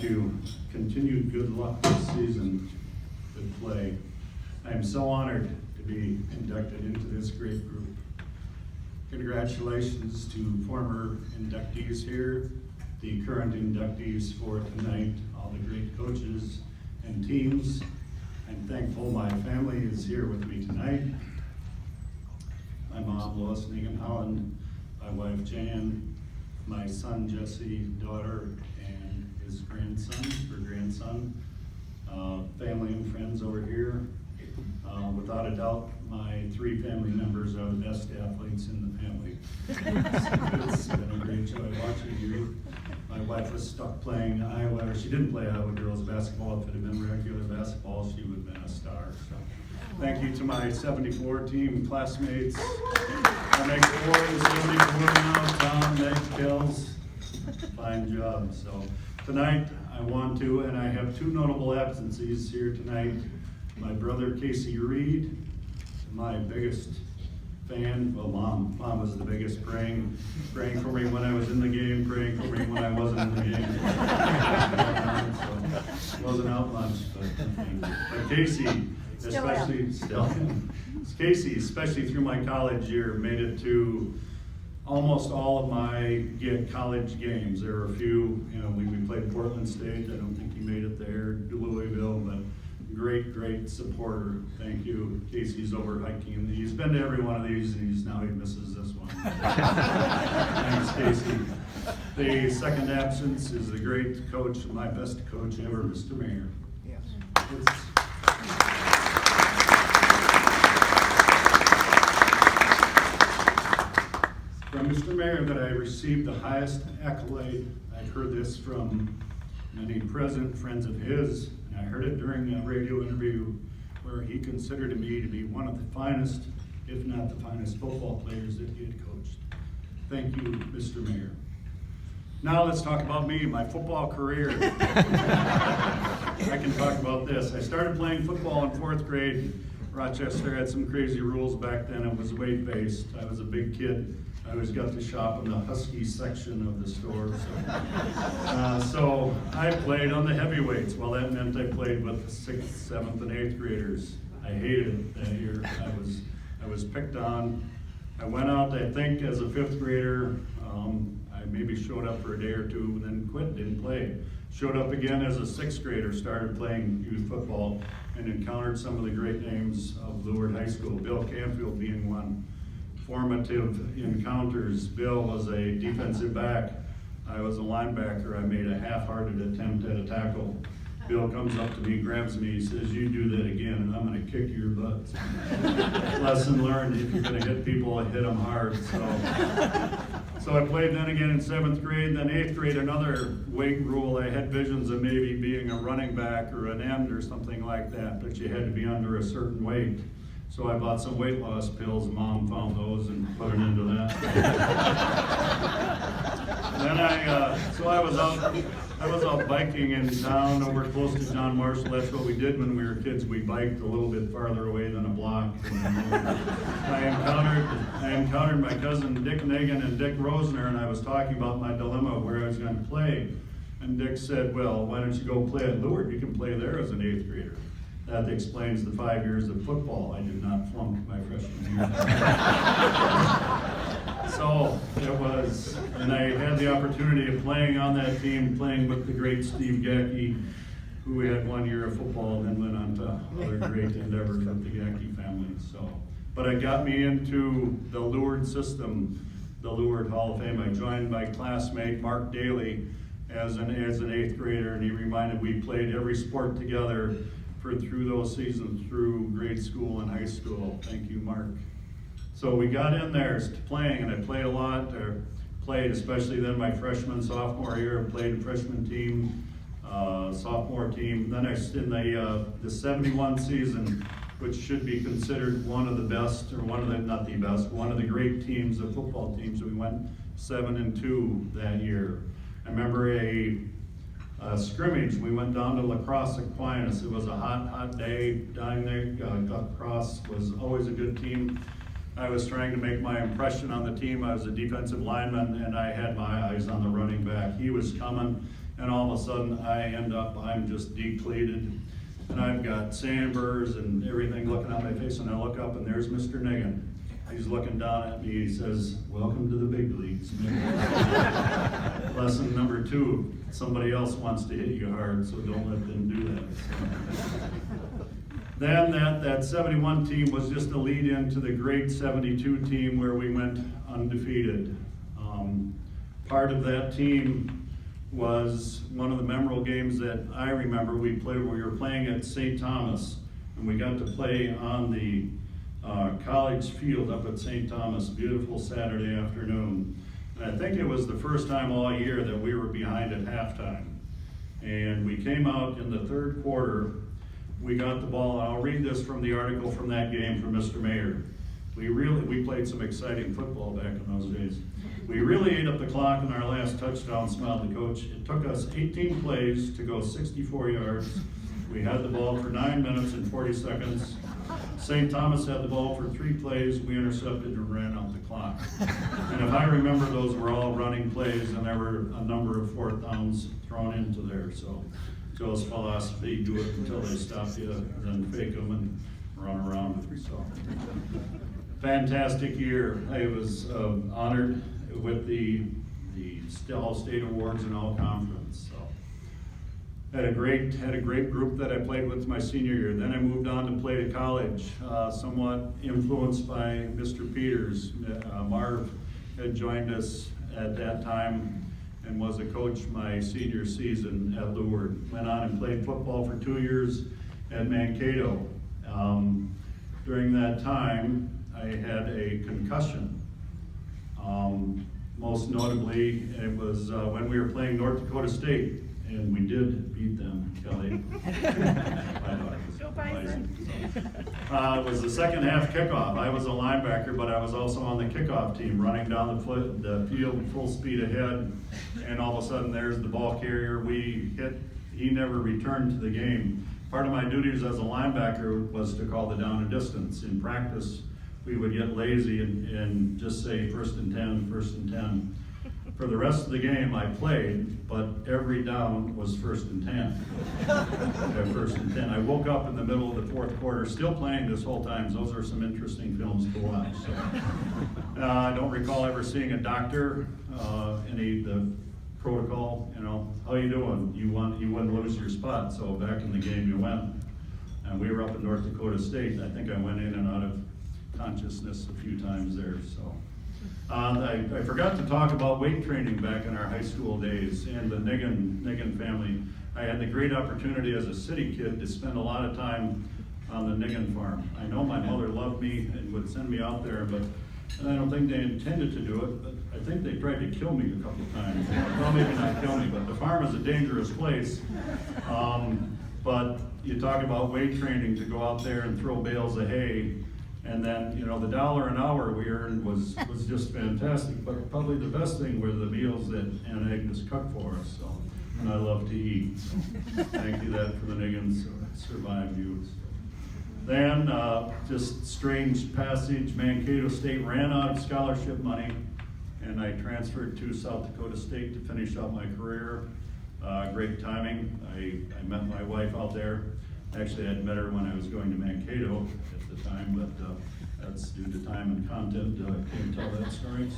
you continued good luck this season. Good play. I am so honored to be inducted into this great group. Congratulations to former inductees here, the current inductees for tonight, all the great coaches and teams. I'm thankful my family is here with me tonight. My mom, Lois Negan-Holland, my wife, Jan, my son, Jesse, daughter, and his grandson, family and friends over here. Without a doubt, my three family members are the best athletes in the family. It's been a great joy watching you. My wife was stuck playing Iowa, or she didn't play Iowa girls basketball. If it had been regular basketball, she would have been a star. So, thank you to my 74 team classmates. I make 4 and 74 now. Tom, Meg, Kills. Fine job. So tonight I want to, and I have 2 notable absences here tonight. My brother Casey Reed, my biggest fan. Well, mom was the biggest, praying for me when I was in the game, praying for me when I wasn't in the game. So wasn't out much, but Casey, especially through my college year, made it to almost all of my college games. There were a few, we played Portland State. I don't think he made it there, Louisville, but great supporter. Thank you. Casey's over hiking. He's been to every one of these, and he misses this one. Thanks, Casey. The second absence is the great coach, my best coach ever, Mr. Mayor. Yes. From Mr. Mayor that I received the highest accolade. I've heard this from many present friends of his. I heard it during a radio interview where he considered me to be one of the finest, if not the finest, football players that he had coached. Thank you, Mr. Mayor. Now let's talk about me, my football career. I can talk about this. I started playing football in 4th grade. Rochester had some crazy rules back then. It was weight-based. I was a big kid. I always got to shop in the Husky section of the store. So I played on the heavyweights. Well, that meant I played with the 6th, 7th, and 8th graders. I hated it that year. I was picked on. I went out, I think, as a 5th grader. I maybe showed up for a day or 2, and then quit, didn't play. Showed up again as a 6th grader, started playing youth football, and encountered some of the great names of Lourdes High School, Bill Canfield being one. Formative encounters. Bill was a defensive back. I was a linebacker. I made a half-hearted attempt at a tackle. Bill comes up to me, grabs me, he says, "You do that again, and I'm going to kick your butt." Lesson learned: if you're going to hit people, hit them hard. So I played then again in 7th grade. Then 8th grade, another weight rule. I had visions of maybe being a running back or an end or something like that, but you had to be under a certain weight. So I bought some weight loss pills. Mom found those and put it into that. Then I was out biking in town over close to John Marshall. That's what we did when we were kids. We biked a little bit farther away than a block. I encountered my cousin Dick Nagan and Dick Rosner, and I was talking about my dilemma of where I was going to play. And Dick said, "Well, why don't you go play at Lourdes? You can play there as an 8th grader." That explains the 5 years of football. I did not flunk my freshman year. So it was, and I had the opportunity of playing on that team, playing with the great Steve Gackey, who had 1 year of football and then went on to other great endeavors with the Gackey family. But it got me into the Lourdes system, the Lourdes Hall of Fame. I joined my classmate Mark Daly as an 8th grader, and he reminded we played every sport together through those seasons, through grade school and high school. Thank you, Mark. So we got in there playing, and I played a lot, played especially then my freshman, sophomore year. I played a freshman team, sophomore team. Then in the 71 season, which should be considered one of the best, or one of the great teams of football teams. We went 7-2 that year. I remember a scrimmage. We went down to La Crosse Aquinas. It was a hot day down there. La Crosse was always a good team. I was trying to make my impression on the team. I was a defensive lineman, and I had my eyes on the running back. He was coming. and all of a sudden I'm just depleted, and I've got sandburrs and everything looking on my face, and I look up and there's Mr. Nigan. He's looking down at me, he says, "Welcome to the big leagues." Lesson number 2, somebody else wants to hit you hard, so don't let them do that. Then that 71 team was just a lead in to the great 72 team where we went undefeated. Part of that team was one of the memorable games that I remember we were playing at St. Thomas, and we got to play on the college field up at St. Thomas, beautiful Saturday afternoon. And I think it was the first time all year that we were behind at halftime. And we came out in the third quarter, we got the ball, and I'll read this from the article from that game from Mr. Mayer. We played some exciting football back in those days. "We really ate up the clock in our last touchdown," smiled the coach. "It took us 18 plays to go 64 yards. We had the ball for 9 minutes and 40 seconds. St. Thomas had the ball for 3 plays. We intercepted and ran out the clock." And if I remember, those were all running plays, and there were a number of 4th downs thrown into there. So Joe's philosophy, do it until they stop you, then fake them and run around. So fantastic year. I was honored with the all-state awards and all conference. So had a great group that I played with my senior year. Then I moved on to play to college, somewhat influenced by Mr. Peters. Marv had joined us at that time and was a coach my senior season at Lourdes. Went on and played football for 2 years at Mankato. During that time, I had a concussion. Most notably, it was when we were playing North Dakota State, and we did beat them, Kelly. Go Bison. It was the second half kickoff. I was a linebacker, but I was also on the kickoff team, running down the field full speed ahead, and all of a sudden there's the ball carrier. He never returned to the game. Part of my duties as a linebacker was to call the down and distance. In practice, we would get lazy and just say 1st and 10, 1st and 10. For the rest of the game, I played, but every down was 1st and 10. 1st and 10. I woke up in the middle of the 4th quarter, still playing this whole time. Those are some interesting films to watch. So, I don't recall ever seeing a doctor, the protocol, how you doing? You wouldn't lose your spot, so back in the game you went. And we were up in North Dakota State. I think I went in and out of consciousness a few times there. So I forgot to talk about weight training back in our high school days and the Nigan family. I had the great opportunity as a city kid to spend a lot of time on the Nigan farm. I know my mother loved me and would send me out there, but I don't think they intended to do it, but I think they tried to kill me a couple times. Well, maybe not kill me, but the farm is a dangerous place. But you talk about weight training to go out there and throw bales of hay. And then, the $1 an hour we earned was just fantastic. But probably the best thing were the meals that Aunt Agnes cooked for us. So, and I love to eat. So thank you that for the Nigans survived you. Then, just strange passage, Mankato State ran out of scholarship money, and I transferred to South Dakota State to finish out my career. Great timing. I met my wife out there. Actually, I'd met her when I was going to Mankato at the time, but that's due to time and content. I can't tell that story.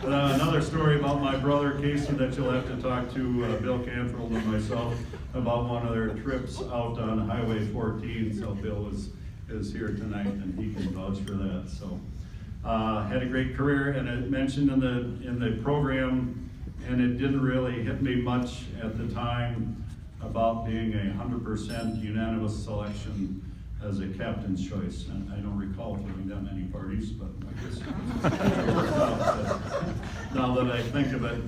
Another story about my brother Casey that you'll have to talk to Bill Canfield and myself about one of their trips out on Highway 14. So Bill is here tonight, and he can vouch for that. So had a great career, and it mentioned in the program. And it didn't really hit me much at the time about being a 100% unanimous selection as a captain's choice. And I don't recall giving that many parties, but I guess it worked out. Now that I think of it,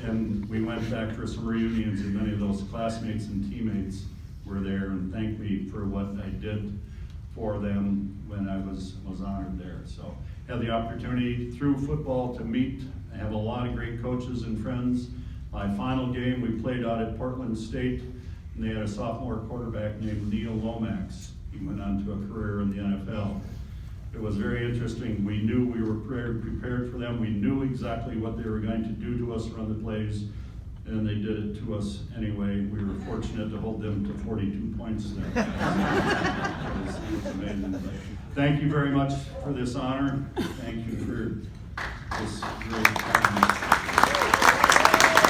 and we went back for some reunions, and many of those classmates and teammates were there and thanked me for what I did for them when I was honored there. So had the opportunity through football to meet. I have a lot of great coaches and friends. My final game, we played out at Portland State, and they had a sophomore quarterback named Neil Lomax. He went on to a career in the NFL. It was very interesting. We knew we were prepared for them. We knew exactly what they were going to do to us, run the plays, and they did it to us anyway. We were fortunate to hold them to 42 points there. It was amazing. Thank you very much for this honor. Thank you for